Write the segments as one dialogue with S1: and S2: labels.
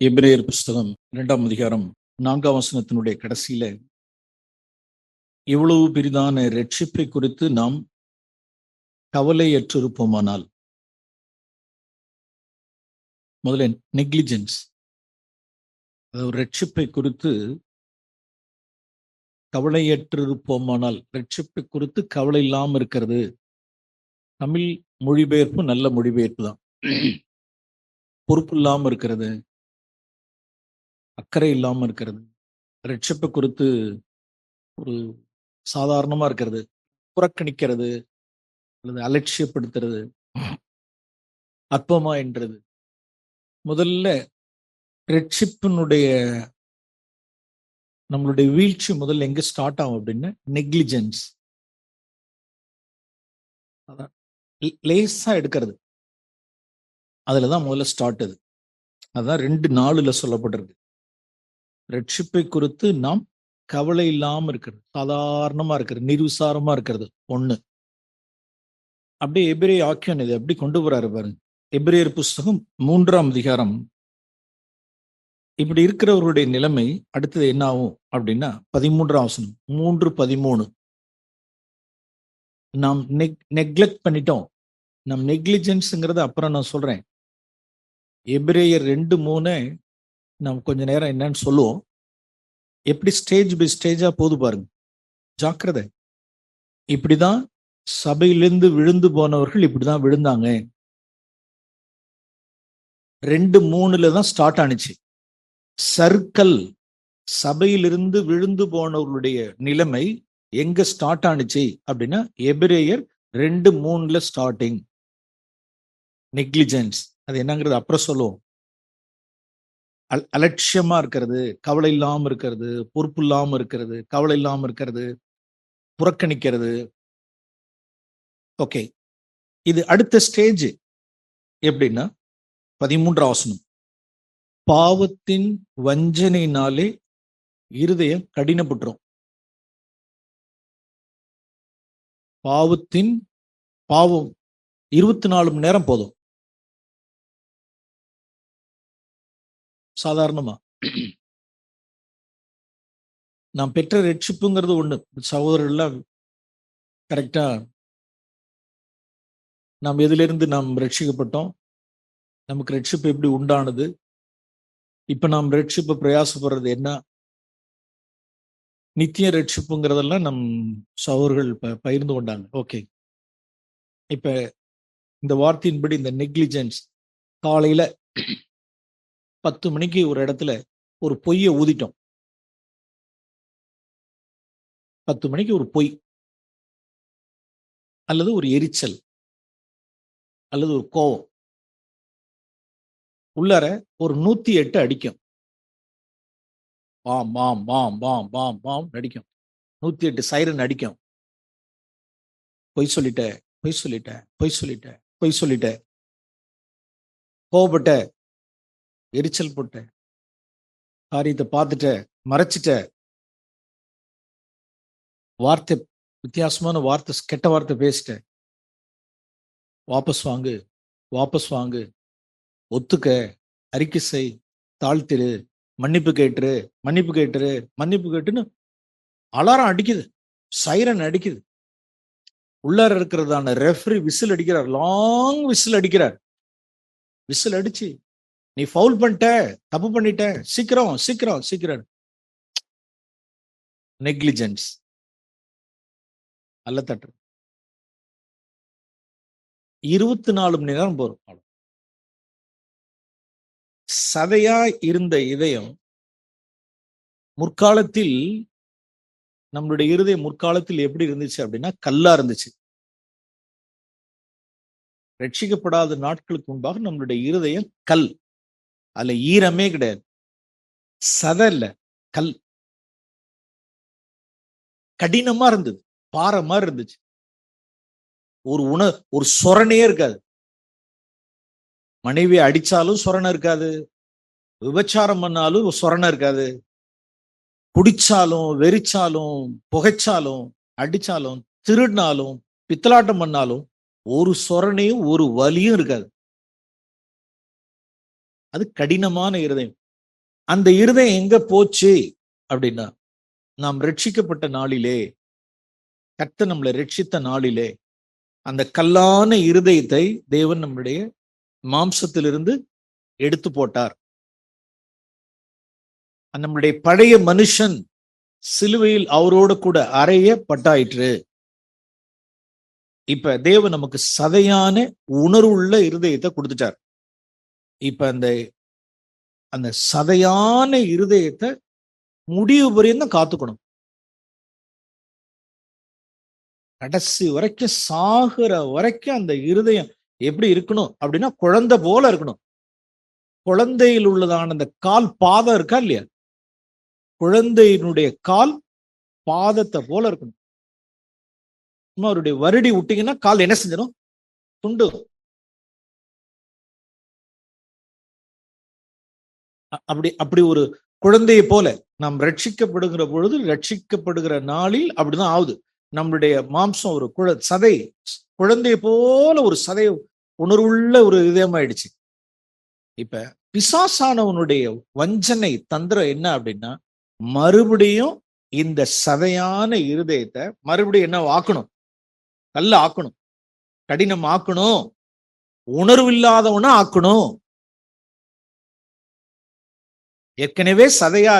S1: எபிரேயர் புஸ்தகம் 2ஆம் அதிகாரம் 4ஆம் வசனத்தினுடைய கடைசியில இவ்வளவு பெரிதான இரட்சிப்பை குறித்து நாம் கவலையற்றிருப்போமானால், முதல்ல நெக்லிஜென்ஸ், அதாவது இரட்சிப்பை குறித்து கவலையற்றிருப்போமானால், இரட்சிப்பை குறித்து கவலை இல்லாம இருக்கிறது. தமிழ் மொழிபெயர்ப்பு நல்ல மொழிபெயர்ப்பு தான். பொறுப்பு இல்லாம இருக்கிறது, அக்கறை இல்லாம இருக்கிறது, இரட்சிப்பை குறித்து ஒரு சாதாரணமா இருக்கிறது, புறக்கணிக்கிறது அல்லது அலட்சியப்படுத்துறது, அற்பமா என்றது. முதல்ல ரட்சிப்பினுடைய நம்மளுடைய வீழ்ச்சி முதல்ல எங்க ஸ்டார்ட் ஆகும் அப்படின்னா நெக்லிஜென்ஸ், அதான் லேசா எடுக்கிறது. அதுலதான் முதல்ல ஸ்டார்ட். அதுதான் 2:4 சொல்லப்பட்டிருக்கு. ரட்சிப்பை குறித்து நாம் கவலை இல்லாம இருக்கிறது, சாதாரணமா இருக்கிறது, நிருசாரமா இருக்கிறது ஒண்ணு. அப்படியே எபிரேய ஆக்கியம் இது எப்படி கொண்டு போறாரு பாருங்க. எபிரேயர் புஸ்தகம் 3ஆம் அதிகாரம். இப்படி இருக்கிறவர்களுடைய நிலைமை அடுத்தது என்ன ஆகும் அப்படின்னா 13ஆம் வசனம், 3:13. நாம் நெக்லெக்ட் பண்ணிட்டோம். நம் நெக்லிஜென்ஸ்ங்கிறது அப்புறம் நான் சொல்றேன். எபிரேயர் 2:3 நாம் கொஞ்ச நேரம் என்னன்னு சொல்லுவோம். எப்படி ஸ்டேஜ் பை ஸ்டேஜா போது பாருங்க, ஜாக்கிரதை. இப்படிதான் சபையிலிருந்து விழுந்து போனவர்கள் இப்படிதான் விழுந்தாங்க. 2:3 தான் ஸ்டார்ட் ஆனிச்சு. சர்க்கல், சபையிலிருந்து விழுந்து போனவர்களுடைய நிலைமை எங்க ஸ்டார்ட் ஆனிச்சு அப்படின்னா எபிரேயர் 2:3 ஸ்டார்டிங். நெக்லிஜென்ஸ் அது என்னங்கிறது அப்புறம் சொல்லுவோம். அலட்சியமா இருக்கிறது, கவலை இல்லாம இருக்கிறது, பொறுப்பு இல்லாம இருக்கிறது, கவலை இல்லாம இருக்கிறது, புறக்கணிக்கிறது. ஓகே, இது அடுத்த ஸ்டேஜ். எப்படின்னா 13ஆம் வசனம், பாவத்தின் வஞ்சனையினாலே இருதயம் கடினப்பட்டுரும். பாவம் 24 மணி நேரம் போதும். சாதாரணமா நாம் பெற்ற ரட்சிப்புங்கிறது ஒண்ணு. சகோதரர்கள்லாம் கரெக்டா நாம் எதிலிருந்து நாம் ரட்சிக்கப்பட்டோம், நமக்கு ரட்சிப்பு எப்படி உண்டானது, இப்ப நாம் ரட்சிப்பு பிரயாசப்படுறது என்ன, நித்திய ரட்சிப்புங்கிறதெல்லாம் நம் சகோதரர்கள் பகிர்ந்து கொண்டாங்க. ஓகே, இப்ப இந்த வார்த்தையின்படி இந்த நெக்லிஜென்ஸ், காலையில 10 மணிக்கு ஒரு இடத்துல ஒரு பொய்யை ஊதிட்டோம். 10 மணிக்கு ஒரு பொய் அல்லது ஒரு எரிச்சல் அல்லது ஒரு கோபம் உள்ளார ஒரு 108 அடிக்கும். பாம் பாம் பாம் பாம் பாம் பாம் அடிக்கும். 108 சைரன் அடிக்கும். பொய் சொல்லிட்ட, பொய் சொல்லிட்ட, பொய் சொல்லிட்ட, பொய் சொல்லிட்ட, கோபப்பட்ட, எரிச்சல் போட்ட, காரியத்தை பார்த்துட்ட, மறைச்சிட்ட, வார்த்தை வித்தியாசமான வார்த்தை, கெட்ட வார்த்தை பேசிட்ட, வாபஸ் வாங்கு, வாபஸ் வாங்கு, ஒத்துக்க, அறிக்கை செய், தாழ்த்திரு, மன்னிப்பு கேட்டுரு, மன்னிப்பு கேட்டுரு, மன்னிப்பு கேட்டுன்னு அலாரம் அடிக்குது, சைரன் அடிக்குது. உள்ளார இருக்கிறதான ரெஃப்ரி விசில் அடிக்கிறார், லாங் விசில் அடிக்கிறார். விசில் அடிச்சு நீ ஃபவுல் பண்ணிட்ட, தப்பு பண்ணிட்ட, சீக்கிரம் சீக்கிரம் சீக்கிரம். நெக்லிஜென்ஸ் அல்ல தட்டு. 24 மணி நேரம் போறோம். சதையா இருந்த இதயம் முற்காலத்தில், நம்மளுடைய இருதயம் முற்காலத்தில் எப்படி இருந்துச்சு அப்படின்னா கல்லா இருந்துச்சு. ரட்சிக்கப்படாத நாட்களுக்கு முன்பாக நம்மளுடைய இருதயம் கல், அதுல ஈரமே கிடையாது, சதை இல்ல, கல், கடினமா இருந்தது, பாறை மாதிரி இருந்துச்சு. ஒரு சொரணையே இருக்காது. மனைவியை அடிச்சாலும் சொரணை இருக்காது, விபச்சாரம் பண்ணாலும் சொரணை இருக்காது, குடிச்சாலும் வெறிச்சாலும் புகைச்சாலும் அடிச்சாலும் திருடினாலும் பித்தலாட்டம் பண்ணாலும் ஒரு சொரணையும் ஒரு வலியும் இருக்காது. அது கடினமான இருதயம். அந்த இருதயம் எங்க போச்சு அப்படின்னா, நாம் ரட்சிக்கப்பட்ட நாளிலே, கர்த்தர் நம்மளை ரட்சித்த நாளிலே, அந்த கல்லான இருதயத்தை தேவன் நம்முடைய மாம்சத்திலிருந்து எடுத்து போட்டார். நம்முடைய பழைய மனுஷன் சிலுவையில் அவரோடு கூட அறையப்பட்டாயிற்று. இப்ப தேவன் நமக்கு சதையான உணர்வுள்ள இருதயத்தை கொடுத்துட்டார். இப்ப அந்த அந்த சதையான இருதயத்தை முடிவு வரையும் காத்துக்கணும். கடைசி வரைக்கும், சாகுற வரைக்கும் அந்த இருதயம் எப்படி இருக்கணும் அப்படின்னா, குழந்தை போல இருக்கணும். குழந்தையில் உள்ளதான அந்த கால் பாதம் இருக்கா இல்லையா, குழந்தையினுடைய கால் பாதத்தை போல இருக்கணும். அவருடைய வருடி விட்டீங்கன்னா கால் என்ன செஞ்சிடும்? துண்டு. அப்படி அப்படி ஒரு குழந்தையை போல நாம் ரட்சிக்கப்படுகிற பொழுது, ரட்சிக்கப்படுகிற நாளில் அப்படிதான் ஆகுது. நம்மளுடைய மாம்சம் ஒரு சதை, குழந்தையை போல ஒரு சதை உணர்வுள்ள ஒரு இதயமாயிடுச்சு. இப்ப பிசாசானவனுடைய வஞ்சனை தந்திரம் என்ன அப்படின்னா, மறுபடியும் இந்த சதையான இருதயத்தை மறுபடியும் என்ன ஆக்கணும்? கல்ல ஆக்கணும், கடினம் ஆக்கணும், உணர்வு இல்லாதவனா ஆக்கணும். ஏற்கனவே சதையா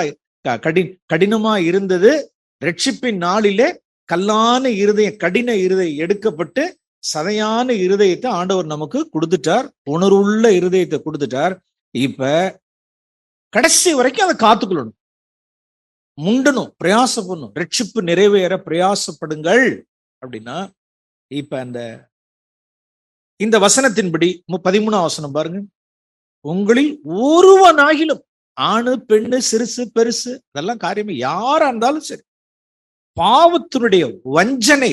S1: கடினமா இருந்தது. ரட்சிப்பின் நாளிலே கல்லான இருதயம், கடின இருதயம் எடுக்கப்பட்டு சதையான இருதயத்தை ஆண்டவர் நமக்கு கொடுத்துட்டார். உணர்வுள்ள இருதயத்தை கொடுத்துட்டார். இப்ப கடைசி வரைக்கும் அதை காத்துக்கொள்ளணும், முண்டணும், பிரயாசப்படணும். ரட்சிப்பு நிறைவேற பிரயாசப்படுங்கள் அப்படின்னா, இப்ப இந்த வசனத்தின்படி 13ஆம் வசனம் பாருங்க. உங்களில் ஒருவனாகிலும், ஆணு பெண்ணு சிறுசு பெருசு அதெல்லாம் காரியமே, யாரா இருந்தாலும் சரி, பாவத்தினுடைய வஞ்சனை,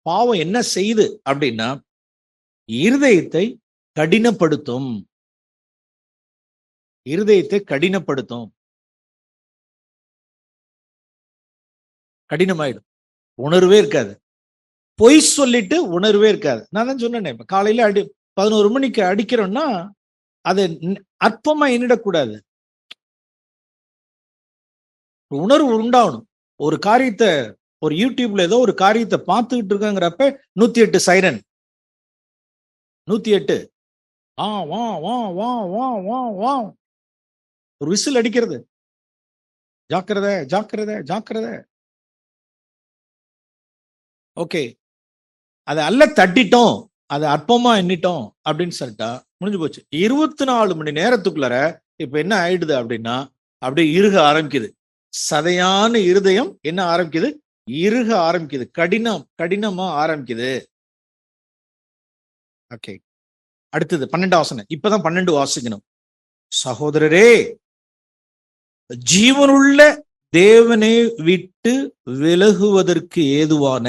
S1: பாவம் என்ன செய்யுது அப்படின்னா, இருதயத்தை கடினப்படுத்தும். இருதயத்தை கடினப்படுத்தும், கடினமாயிடும், உணர்வே இருக்காது. பொய் சொல்லிட்டு உணர்வே இருக்காது. நான் தான் சொன்னேன், இப்ப காலையில 11 மணிக்கு அடிக்கிறோம்னா அதை அற்பமா எண்ணிடக்கூடாது. உணர்வு உண்டாகணும். ஒரு காரியத்தை, ஒரு யூடியூப்ல ஏதோ ஒரு காரியத்தை பார்த்துக்கிட்டு இருக்காங்கிறப்ப 108 சைரன், 108 வா வா வா வா வா வா ஒரு விசில் அடிக்கிறது, ஜாக்கிரதை ஜாக்கிரதை ஜாக்கிரதை. ஓகே, அதை அல்ல தட்டிட்டோம், அதை அற்பமா எண்ணிட்டோம் அப்படின்னு சொல்லிட்டா முடிஞ்சு போச்சு. 24 மணி நேரத்துக்குள்ளார இப்ப என்ன ஆயிடுது அப்படின்னா, அப்படியே இறுக ஆரம்பிக்குது. சதையான இருதயம் என்ன ஆரம்பிக்குது? இறுக ஆரம்பிக்குது, கடினமா ஆரம்பிக்குது. ஓகே, அடுத்தது 12ஆம் வசனம். இப்பதான் 12 வாசிக்கணும். சகோதரரே, ஜீவனுள்ள தேவனை விட்டு விலகுவதற்கு ஏதுவான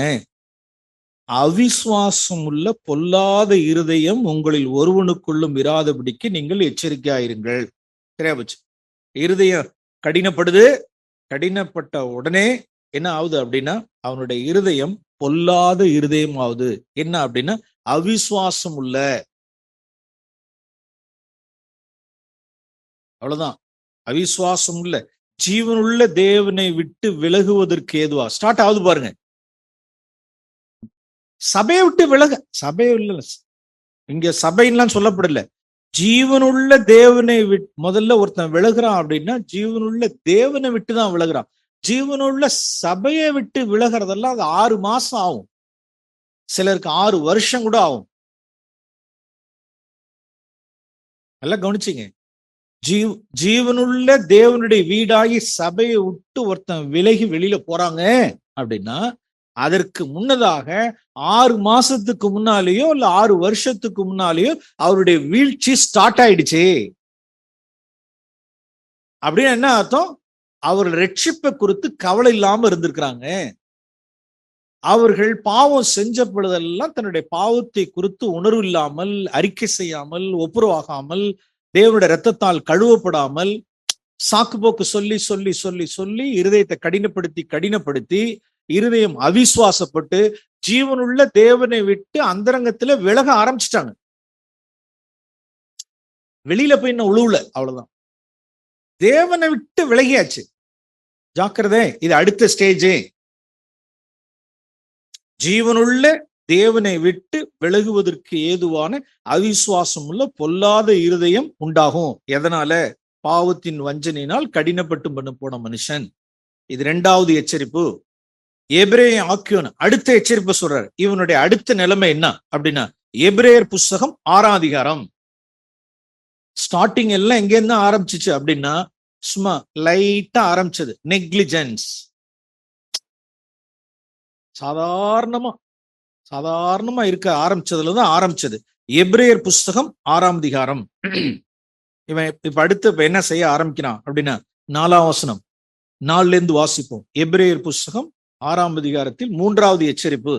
S1: அவிசுவாசம் உள்ள பொல்லாத இருதயம் உங்களில் ஒருவனுக்குள்ளும் இராதபடிக்கு நீங்கள் எச்சரிக்கையாயிருங்கள். சரியா போச்சு. இருதயம் கடினப்படுது. கடினப்பட்ட உடனே என்ன ஆகுது அப்படின்னா, அவனுடைய இருதயம் பொல்லாத இருதயம் ஆகுது. என்ன அப்படின்னா, அவிசுவாசம் உள்ள, அவ்வளவுதான், அவிசுவாசம் உள்ள, ஜீவனுள்ள தேவனை விட்டு விலகுவதற்கு ஏதுவா ஸ்டார்ட் ஆகுது பாருங்க. சபையை விட்டு விலக, சபையை இல்ல, இங்க சபைலாம் சொல்லப்படல. ஜீவனுள்ள தேவனை விட்டு முதல்ல ஒருத்தன் விலகுறான் அப்படின்னா, ஜீவனுள்ள தேவனை விட்டுதான் விலகுறான். ஜீவனுள்ள சபையை விட்டு விலகிறதெல்லாம் அது 6 மாசம் ஆகும், சிலருக்கு 6 வருஷம் கூட ஆகும். நல்லா கவனிச்சிங்க. ஜீவனுள்ள தேவனுடைய வீடாகி சபையை விட்டு ஒருத்தன் விலகி வெளியில போறாங்க அப்படின்னா, அதற்கு முன்னதாக 6 மாசத்துக்கு முன்னாலேயோ இல்ல 6 வருஷத்துக்கு முன்னாலேயோ அவருடைய வீழ்ச்சி ஸ்டார்ட் ஆயிடுச்சு. அப்படின்னு என்ன அர்த்தம்? அவர்கள் ரட்சிப்பை குறித்து கவலை இல்லாம இருந்திருக்கிறாங்க. அவர்கள் பாவம் செஞ்ச பொழுதெல்லாம் தன்னுடைய பாவத்தை குறித்து உணர்வு இல்லாமல், அறிக்கை செய்யாமல், ஒப்புரவாகாமல், தேவனுடைய இரத்தத்தால் கழுவப்படாமல், சாக்கு போக்கு சொல்லி சொல்லி சொல்லி சொல்லி இருதயத்தை கடினப்படுத்தி இருதயம் அவிசுவாசப்பட்டு ஜீவனுள்ள தேவனை விட்டு அந்தரங்கத்துல விலக ஆரம்பிச்சிட்டாங்க. வெளியில போய் இன்னும் உழுவுல, அவ்வளவுதான். தேவனை விட்டு விலகியாச்சு. ஜாக்கிரதை, இது அடுத்த ஸ்டேஜே. ஜீவனுள்ள தேவனை விட்டு விலகுவதற்கு ஏதுவான அவிசுவாசம் உள்ள பொல்லாத இருதயம் உண்டாகும். எதனால? பாவத்தின் வஞ்சனையினால் கடினப்பட்டு பண்ண போன மனுஷன். இது 2வது எச்சரிப்பு. எபிரேய ஆக்கியோன் அடுத்த எச்சரிப்பு சொல்றாரு. இவனுடைய அடுத்த நிலைமை என்ன அப்படின்னா, எபிரேயர் புஸ்தகம் 6ஆம் அதிகாரம். ஸ்டார்டிங் எல்லாம் எங்க இருந்து ஆரம்பிச்சிச்சு அப்படின்னா, சும்மா லைட்டா ஆரம்பிச்சது. நெக்லிஜென்ஸ், சாதாரணமா இருக்க ஆரம்பிச்சதுலதான் ஆரம்பிச்சது. எபிரேயர் புஸ்தகம் 6ஆம் அதிகாரம். இவன் இப்ப அடுத்து என்ன செய்ய ஆரம்பிக்கிறான் அப்படின்னா, 4ஆம் வசனம், 4ல இருந்து வாசிப்போம். எபிரேயர் புஸ்தகம் 6ஆம் அதிகாரத்தில் 3வது எச்சரிப்பு.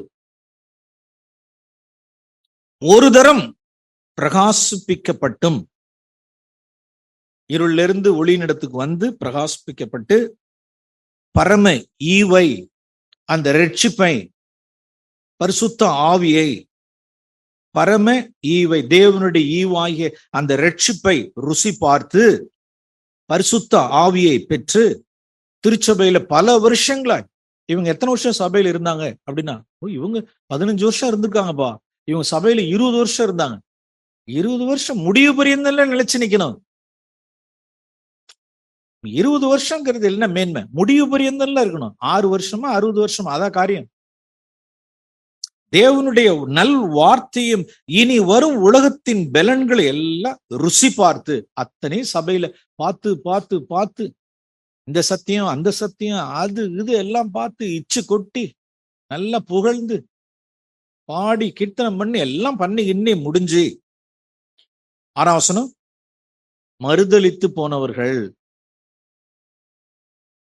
S1: ஒரு தரம் பிரகாசிப்பிக்கப்பட்டும், இருளிலிருந்து ஒளியினிடத்துக்கு வந்து பிரகாசிப்பிக்கப்பட்டு பரம ஈவை, அந்த இரட்சிப்பை, பரிசுத்த ஆவியை, பரம ஈவை, தேவனுடைய ஈவாகிய அந்த இரட்சிப்பை ருசி பார்த்து பரிசுத்த ஆவியை பெற்று திருச்சபையில பல வருஷங்களாய், இவங்க எத்தனை வருஷம் சபையில இருந்தாங்க அப்படின்னா, இவங்க 15 வருஷம் இருந்திருக்காங்கப்பா. இவங்க சபையில 20 வருஷம் இருந்தாங்க. 20 வருஷம் முடிவு பரியந்தெல்லாம் நிலைச்சு நிக்கணும். 20 வருஷங்கிறது என்ன மேன்மை? முடிவு பரியந்தெல்லாம் இருக்கணும். 6 வருஷமா 60 வருஷமா அதான் காரியம். தேவனுடைய நல் வார்த்தையும் இனி வரும் உலகத்தின் பலன்களை எல்லாம் ருசி பார்த்து, அத்தனை சபையில பார்த்து பார்த்து பார்த்து, இந்த சத்தியம் அந்த சத்தியம் அது இது எல்லாம் பார்த்து இச்சு கொட்டி நல்லா புகழ்ந்து பாடி கீர்த்தனம் பண்ணி எல்லாம் பண்ணி இன்னே முடிஞ்சு 6ஆம் வசனம், மறுதலித்து போனவர்கள்.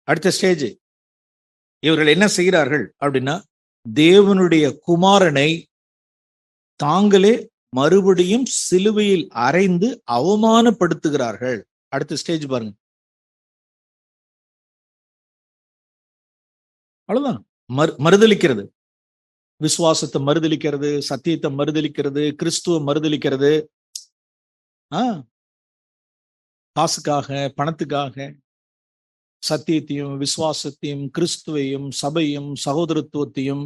S1: அடுத்த ஸ்டேஜ், இவர்கள் என்ன செய்கிறார்கள் அப்படின்னா, தேவனுடைய குமாரனை தாங்களே மறுபடியும் சிலுவையில் அறைந்து அவமானப்படுத்துகிறார்கள். அடுத்த ஸ்டேஜ் பாருங்க. அவ்வளவுதான். மறுதலிக்கிறது, விசுவாசத்தை மறுதலிக்கிறது, சத்தியத்தை மறுதலிக்கிறது, கிறிஸ்துவ மறுதலிக்கிறது. காசுக்காக, பணத்துக்காக சத்தியத்தையும் விசுவாசத்தையும் கிறிஸ்துவையும் சபையும் சகோதரத்துவத்தையும்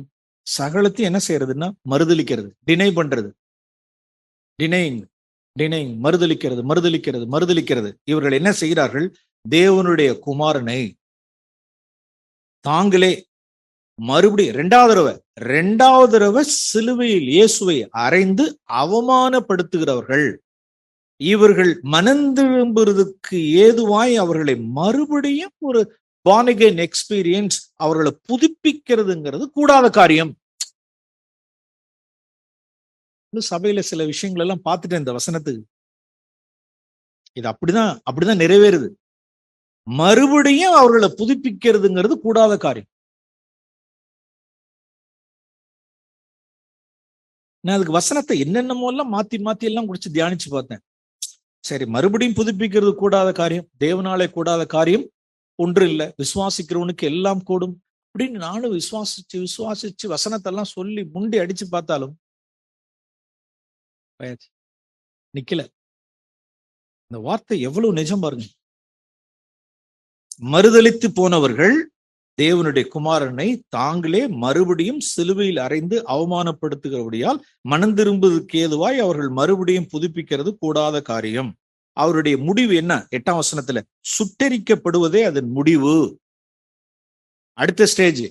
S1: சகலத்தையும் என்ன செய்யறதுன்னா மறுதலிக்கிறது, டினை பண்றது. டினைங், மறுதலிக்கிறது. இவர்கள் என்ன செய்கிறார்கள்? தேவனுடைய குமாரனை தாங்களே மறுபடியும் 2வது தடவை சிலுவையில் இயேசுவை அறைந்து அவமானப்படுத்துகிறவர்கள். இவர்கள் மனந்திரும்புறதுக்கு ஏதுவாய் அவர்களை மறுபடியும் ஒரு born again எக்ஸ்பீரியன்ஸ், அவர்களை புதுப்பிக்கிறதுங்கிறது கூடாத காரியம். சபையில சில விஷயங்கள் எல்லாம் பார்த்துட்டேன் இந்த வசனத்துக்கு. இது அப்படிதான் நிறைவேறுது. மறுபடியும் அவர்களை புதுப்பிக்கிறதுங்கிறது கூடாத காரியம். நான் அதுக்கு வசனத்தை என்னென்னமோ எல்லாம் மாத்தி எல்லாம் குடிச்சு தியானிச்சு பார்த்தேன். சரி, மறுபடியும் புதுப்பிக்கிறது கூடாத காரியம், தேவனாலே கூடாத காரியம் ஒன்று இல்லை, விசுவாசிக்கிறவனுக்கு எல்லாம் கூடும் அப்படின்னு நானும் விசுவாசிச்சு வசனத்தெல்லாம் சொல்லி முண்டி அடிச்சு பார்த்தாலும் நிக்கல. இந்த வார்த்தை எவ்வளவு நிஜம் பாருங்க. மறுதலித்து போனவர்கள் தேவனுடைய குமாரனை தாங்களே மறுபடியும் சிலுவையில் அறைந்து அவமானப்படுத்துகிறபடியால் மனம் திரும்புவதற்கு ஏதுவாய் அவர்கள் மறுபடியும் புதுப்பிக்கிறது கூடாத காரியம். அவருடைய முடிவு என்ன? 8ஆம் வசனத்துல சுட்டெரிக்கப்படுவதே அதன் முடிவு. அடுத்த ஸ்டேஜ்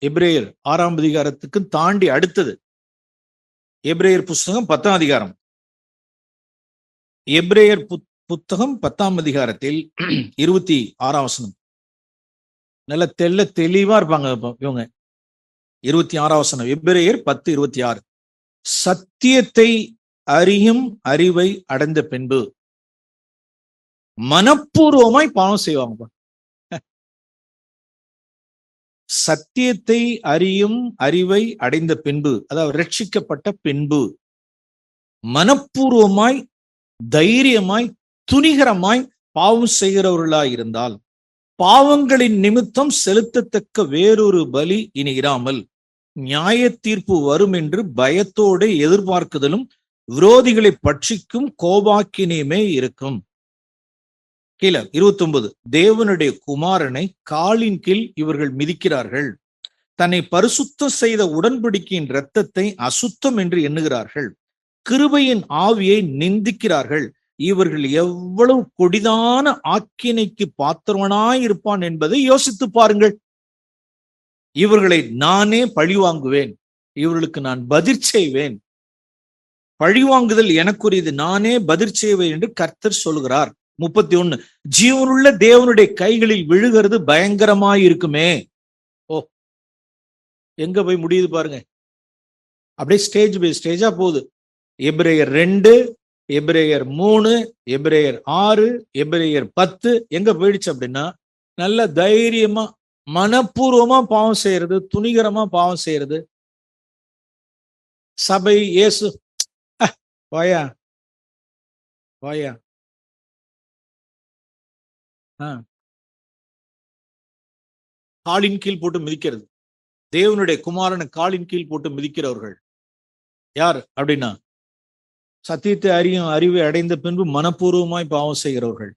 S1: எபிரேயர் 6ஆம் அதிகாரத்துக்கு தாண்டி அடுத்தது எபிரேயர் புஸ்தகம் 10ஆம் அதிகாரம். எபிரேயர் புத்தகம் 10ஆம் அதிகாரத்தில் 26ஆம் வசனம். நல்ல தெளிவா இருப்பாங்க இவங்க. 26ஆம் வசனம், எபிரேயர் 10:26. சத்தியத்தை அறியும் அறிவை அடைந்த பின்பு மனப்பூர்வமாய் பாவம் செய்வாங்க. சத்தியத்தை அறியும் அறிவை அடைந்த பின்பு, அதாவது ரட்சிக்கப்பட்ட பின்பு மனப்பூர்வமாய் தைரியமாய் துணிகரமாய் பாவம் செய்கிறவர்களாய் இருந்தால், பாவங்களின் நிமித்தம் செலுத்தத்தக்க வேறொரு பலி இனி இராமல் நியாய தீர்ப்பு வரும் என்று பயத்தோடு எதிர்பார்க்குதலும் விரோதிகளை பட்சிக்கும் கோபாக்கினியுமே இருக்கும். கீழே 29, தேவனுடைய குமாரனை காலின் கீழ் இவர்கள் மிதிக்கிறார்கள், தன்னை பரிசுத்தம் செய்த உடன்படிக்கையின் இரத்தத்தை அசுத்தம் என்று எண்ணுகிறார்கள், கிருபையின் ஆவியை நிந்திக்கிறார்கள், இவர்கள் எவ்வளவு கொடிதான ஆக்கினைக்கு பாத்திரவனாயிருப்பான் என்பதை யோசித்து பாருங்கள். இவர்களை நானே பழிவாங்குவேன், இவர்களுக்கு நான் பதில் செய்வேன், பழிவாங்குதல் எனக்குரியது, நானே பதில் செய்வேன் என்று கர்த்தர் சொல்கிறார். 31, ஜீவனுள்ள தேவனுடைய கைகளில் விழுகிறது பயங்கரமாயிருக்குமே. ஓ, எங்க போய் முடியுது பாருங்க. அப்படியே ஸ்டேஜ் பை ஸ்டேஜா போகுது. எபிரேயர் 2, எபிரேயர் 3, எபிரேயர் 6, எபிரேயர் 10 எங்க போயிடுச்சு அப்படின்னா, நல்ல தைரியமா மனப்பூர்வமா பாவம் செய்யறது, துணிகரமா பாவம் செய்யறது, சபை இயேசு வாயா வாயா காலின் கீழ் போட்டு மிதிக்கிறது. தேவனுடைய குமாரனை காலின் கீழ் போட்டு மிதிக்கிறவர்கள் யார் அப்படின்னா, சத்தியத்தை அறிவை அடைந்த பின்பு மனப்பூர்வமாய் பாவம் செய்கிறவர்கள்,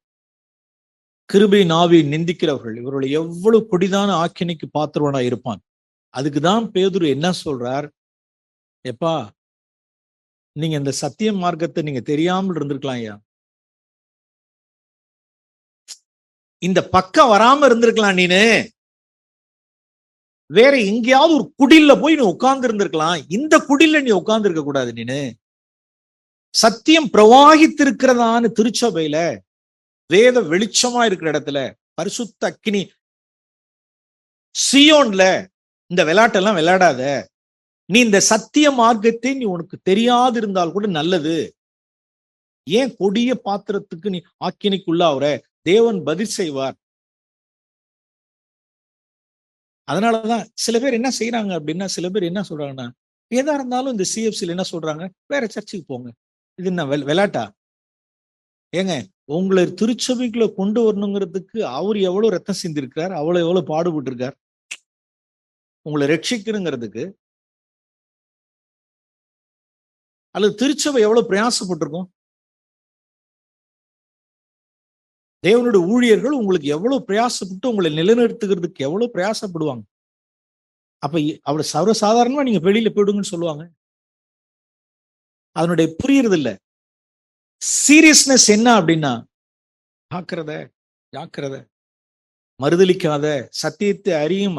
S1: கிருபை நாவி நிந்திக்கிறவர்கள், இவர்களை எவ்வளவு கொடிதான ஆக்கினைக்கு பாத்திரவனா இருப்பான். அதுக்குதான் பேதுரு என்ன சொல்றார், எப்பா நீங்க இந்த சத்திய மார்க்கத்தை நீங்க தெரியாமல் இருந்திருக்கலாம் ஐயா, இந்த பக்கம் வராம இருந்திருக்கலாம், நீனு வேற எங்கேயாவது ஒரு குடில்ல போய் நீ உட்கார்ந்து இருந்திருக்கலாம், இந்த குடில்ல நீ உட்கார்ந்து இருக்க கூடாது. நீனு சத்தியம் பிரவாகித்திருக்கிறதான திருச்சபையில, வேத வெளிச்சமா இருக்கிற இடத்துல, பரிசுத்த அக்கினி சியோன்ல இந்த விளையாட்டெல்லாம் விளையாடாத. நீ இந்த சத்திய மார்க்கத்தை நீ உனக்கு தெரியாது இருந்தால் கூட நல்லது. ஏன் கொடிய பாத்திரத்துக்கு நீ ஆக்கினைக்குள்ளாவுற? தேவன் பதில் செய்வார். அதனாலதான் சில பேர் என்ன செய்யறாங்க அப்படின்னா, சில பேர் என்ன சொல்றாங்கன்னா, எதா இருந்தாலும் இந்த சிஎஃப்சில என்ன சொல்றாங்க, வேற சர்ச்சுக்கு போங்க, இது என்ன விளையாட்டா? ஏங்க, உங்களை திருச்சபைக்குள்ள கொண்டு வரணுங்கிறதுக்கு அவர் எவ்வளவு ரத்தம் சிந்திருக்கார், அவ்வளவு எவ்வளவு பாடுபட்டு இருக்கார் உங்களை ரட்சிக்கணுங்கிறதுக்கு. அல்லது திருச்சபை எவ்வளவு பிரயாசப்பட்டிருக்கும், தேவனுடைய ஊழியர்கள் உங்களுக்கு எவ்வளவு பிரயாசப்பட்டு உங்களை நிலைநிறுத்துகிறதுக்கு எவ்வளவு பிரயாசப்படுவாங்க. அப்ப அவ்வளவு சர்வசாதாரணமா நீங்க வெளியில போயிடுங்கன்னு சொல்லுவாங்க. அதனுடைய புரியுறது இல்ல. சீரியஸ்னஸ் என்ன அப்படின்னா, ஜாக்கிரத, மறுதலிக்காத, சத்தியத்தை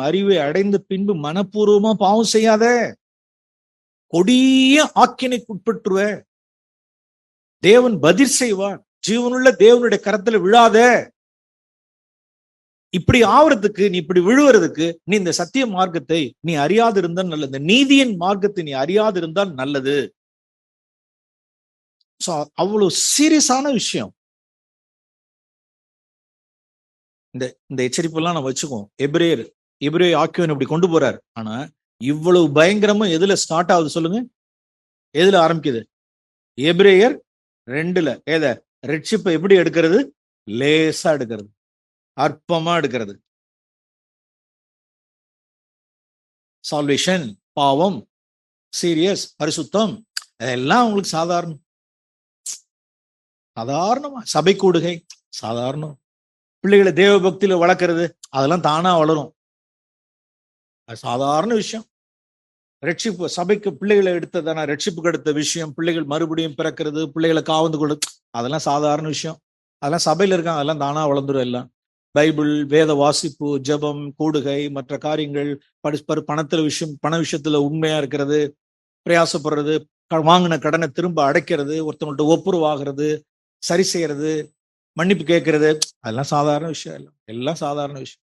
S1: அறிவை அடைந்த பின்பு மனப்பூர்வமா பாவம் செய்யாத, கொடிய ஆக்கினைக்கு உட்பட்டுருவ, தேவன் பதில் செய்வார், ஜீவனுள்ள தேவனுடைய கரத்துல விழாத. இப்படி ஆவறதுக்கு, நீ இப்படி விழுவுறதுக்கு, நீ இந்த சத்திய மார்க்கத்தை நீ அறியாது இருந்தால் நல்லது, நீதியின் மார்க்கத்தை நீ அறியாது இருந்தால் நல்லது. அவ்வளவு சீரியஸான விஷயம். இந்த எச்சரிப்பு எல்லாம் நம்ம வச்சுக்கோம். எபிரேய ஆக்கியோன் இப்படி கொண்டு போறார். ஆனா இவ்வளவு பயங்கரமா எதுல ஸ்டார்ட் ஆகுது சொல்லுங்க? எதுல ஆரம்பிக்குது? எபிரேயர் 2ல. ரட்சிப்பை எப்படி எடுக்கிறது? லேசா எடுக்கிறது, அற்பமா எடுக்கிறது. சால்வேஷன், பாவம், சீரியஸ், பரிசுத்தம், அதெல்லாம் உங்களுக்கு சாதாரணமா. சபை கூடுகை சாதாரணம். பிள்ளைகளை தேவ பக்தியில வளர்க்கறது அதெல்லாம் தானா வளரும், அது சாதாரண விஷயம். ரட்சிப்பு, சபைக்கு பிள்ளைகளை எடுத்ததான ரட்சிப்புக்கு எடுத்த விஷயம், பிள்ளைகள் மறுபடியும் பிறக்கிறது, பிள்ளைகளை காவந்து கொடு, அதெல்லாம் சாதாரண விஷயம். அதெல்லாம் சபையில இருக்காங்க, அதெல்லாம் தானா வளர்ந்துடும். எல்லாம் பைபிள், வேத வாசிப்பு, ஜெபம், கூடுகை, மற்ற காரியங்கள், பணத்துல பண விஷயத்துல உண்மையா இருக்கிறது, பிரயாசப்படுறது, வாங்கின கடனை திரும்ப அடைக்கிறது, ஒருத்தவங்கள்ட்ட ஒப்புரவாகிறது, சரி செய்யறது, மன்னிப்பு கேட்கறது, அதெல்லாம் சாதாரண விஷயம். எல்லாம் சாதாரண விஷயம்.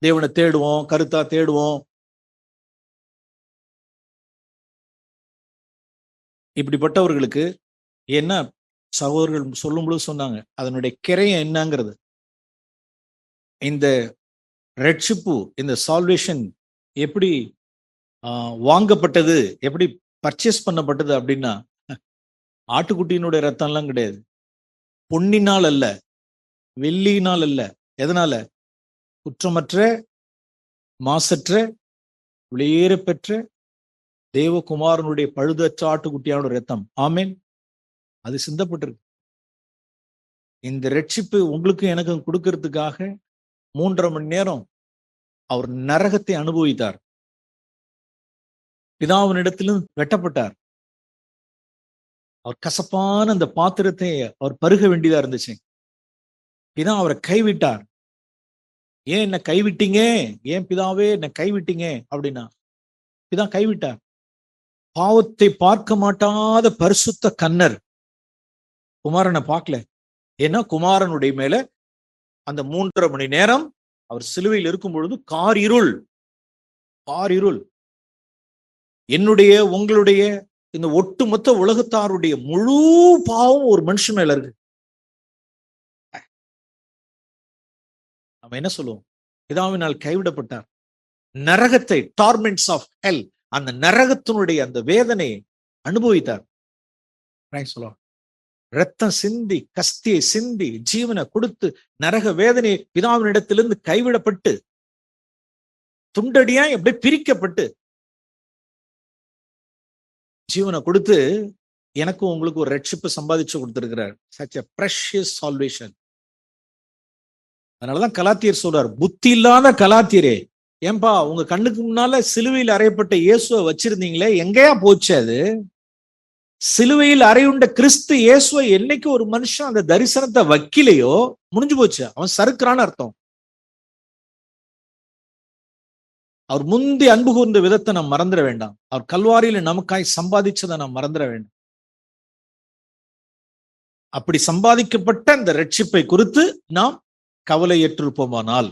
S1: தேவனை தேடுவோம், கருத்தா தேடுவோம். இப்படிப்பட்டவர்களுக்கு என்ன சகோதரர்கள் சொல்லும் பொழுது சொன்னாங்க, அதனுடைய கிரையம் என்னங்கிறது. இந்த ரட்சிப்பு, இந்த சால்வேஷன் எப்படி வாங்கப்பட்டது, எப்படி பர்ச்சேஸ் பண்ணப்பட்டது அப்படின்னா, ஆட்டுக்குட்டியினுடைய ரத்தம் எல்லாம் கிடையாது, பொன்னினால் அல்ல, வெள்ளியினால் அல்ல. எதனால? குற்றமற்ற, மாசற்ற, வெளியேற பெற்ற தேவகுமாரனுடைய பழுதற்ற ஆட்டுக்குட்டியான ரத்தம். ஆமேன். அது சிந்தப்பட்டிருக்கு. இந்த ரட்சிப்பு உங்களுக்கும் எனக்கும் கொடுக்கறதுக்காக 3.5 மணி நேரம் அவர் நரகத்தை அனுபவித்தார். பிதாவினிடத்திலும் வெட்டப்பட்டார். அவர் கசப்பான அந்த பாத்திரத்தை அவர் பருக வேண்டியதா இருந்துச்சு. பிதா அவரை கைவிட்டார். ஏன் என்ன கைவிட்டீங்க? ஏன் பிதாவே என்ன கைவிட்டீங்க அப்படின்னா, பிதா கைவிட்டார். பாவத்தை பார்க்க மாட்டாத பரிசுத்த கன்னர் குமாரனை பார்க்கல. ஏன்னா குமாரனுடைய மேல அந்த 3.5 மணி நேரம் அவர் சிலுவையில் இருக்கும் பொழுது காரிருள். என்னுடைய உங்களுடைய இந்த ஒட்டுமொத்த உலகத்தாருடைய முழு பாவம் ஒரு மனுஷன் மேல இருக்கு. நம்ம என்ன சொல்லுவோம்? பிதாவினால் கைவிடப்பட்டார். நரகத்தை, டார்மெண்ட்ஸ் ஆஃப் ஹெல், அந்த நரகத்தினுடைய அந்த வேதனையை அனுபவித்தார். ரத்தம் சிந்தி, கஸ்தியை சிந்தி, ஜீவனை கொடுத்து, நரக வேதனை பிதாவினிடத்திலிருந்து கைவிடப்பட்டு, துண்டடியாய் அப்படியே பிரிக்கப்பட்டு, ஜீவனை கொடுத்து எனக்கும் உங்களுக்கு ஒரு ரட்சிப்பு சம்பாதிச்சு கொடுத்திருக்கிறார். such a precious salvation. அதனாலதான் கலாத்தியர் சொல்றார், புத்தி இல்லாத கலாத்தியரே, ஏன்பா உங்க கண்ணுக்கு முன்னால சிலுவையில் அறையப்பட்ட இயேசுவை வச்சிருந்தீங்களே, எங்கேயா போச்சு அது? சிலுவையில் அறையுண்ட கிறிஸ்து இயேசுவை என்னைக்கு ஒரு மனுஷன் அந்த தரிசனத்தை வைக்கலையோ முடிஞ்சு போச்சு, அவன் சறுக்கிறான்னு அர்த்தம். அவர் முந்தி அன்பு கூர்ந்த விதத்தை நாம் மறந்துட வேண்டாம். அவர் கல்வாரியில நமக்காய் சம்பாதிச்சதை நாம் மறந்துட வேண்டாம். அப்படி சம்பாதிக்கப்பட்ட இந்த ரட்சிப்பை குறித்து நாம் கவலையற்றிருப்போமானால்